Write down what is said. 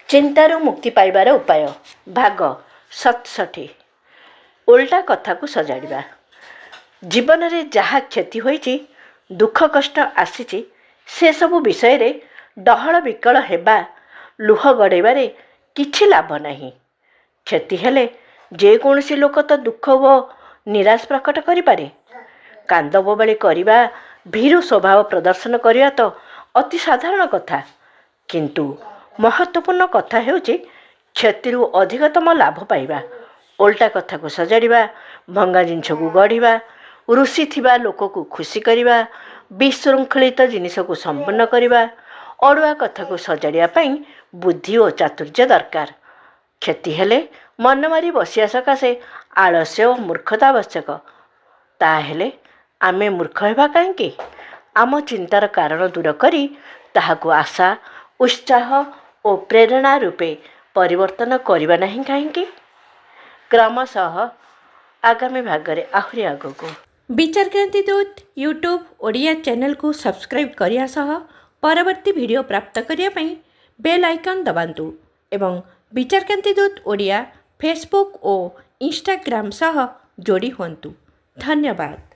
ଚିନ୍ତାରୁ ମୁକ୍ତି ପାଇବାର ଉପାୟ ଭାଗ 67। ଓଲଟା କଥାକୁ ସଜାଡ଼ିବା। ଜୀବନରେ ଯାହା କ୍ଷତି ହୋଇଛି, ଦୁଃଖ କଷ୍ଟ ଆସିଛି, ସେସବୁ ବିଷୟରେ ଡହଳ ବିକଳ ହେବା, ଲୁହ ଗଡ଼େଇବାରେ କିଛି ଲାଭ ନାହିଁ। କ୍ଷତି ହେଲେ ଯେକୌଣସି ଲୋକ ତ ଦୁଃଖ ଓ ନିରାଶ ପ୍ରକଟ କରିପାରେ। କାନ୍ଦ ବୋବାଳି କରିବା, ଭୀରୁ ସ୍ୱଭାବ ପ୍ରଦର୍ଶନ କରିବା ତ ଅତି ସାଧାରଣ କଥା। କିନ୍ତୁ ମହତ୍ତ୍ୱପୂର୍ଣ୍ଣ କଥା ହେଉଛି କ୍ଷତିରୁ ଅଧିକତମ ଲାଭ ପାଇବା। ଓଲଟା କଥାକୁ ସଜାଡ଼ିବା, ଭଙ୍ଗା ଜିନିଷକୁ ଗଢ଼ିବା, ରୁଷିଥିବା ଲୋକକୁ ଖୁସି କରିବା, ବିଶୃଙ୍ଖଳିତ ଜିନିଷକୁ ସମ୍ପୂର୍ଣ୍ଣ କରିବା। ଅଡ଼ୁଆ କଥାକୁ ସଜାଡ଼ିବା ପାଇଁ ବୁଦ୍ଧି ଓ ଚାତୁର୍ଯ୍ୟ ଦରକାର। କ୍ଷତି ହେଲେ ମନ ମାରି ବସିବା ସକାଶେ ଆଳସ୍ୟ ଓ ମୂର୍ଖତା ଆବଶ୍ୟକ। ତାହେଲେ ଆମେ ମୂର୍ଖ ହେବା କାହିଁକି? ଆମ ଚିନ୍ତାର କାରଣ ଦୂର କରି ତାହାକୁ ଆଶା, ଉତ୍ସାହ ଓ ପ୍ରେରଣା ରୂପେ ପରିବର୍ତ୍ତନ କରିବା ନାହିଁ କାହିଁକି? କ୍ରମଶଃ ଆଗାମୀ ଭାଗରେ ଆହୁରି ଆଗକୁ। ବିଚାରକ୍ରାନ୍ତି ଦୂତ ୟୁଟ୍ୟୁବ୍ ଓଡ଼ିଆ ଚ୍ୟାନେଲକୁ ସବସ୍କ୍ରାଇବ୍ କରିବା ସହ ପରବର୍ତ୍ତୀ ଭିଡ଼ିଓ ପ୍ରାପ୍ତ କରିବା ପାଇଁ ବେଲ୍ ଆଇକନ୍ ଦବାନ୍ତୁ ଏବଂ ବିଚାରକ୍ରାନ୍ତି ଦୂତ ଓଡ଼ିଆ ଫେସବୁକ୍ ଓ ଇନଷ୍ଟାଗ୍ରାମ ସହ ଯୋଡ଼ି ହୁଅନ୍ତୁ। ଧନ୍ୟବାଦ।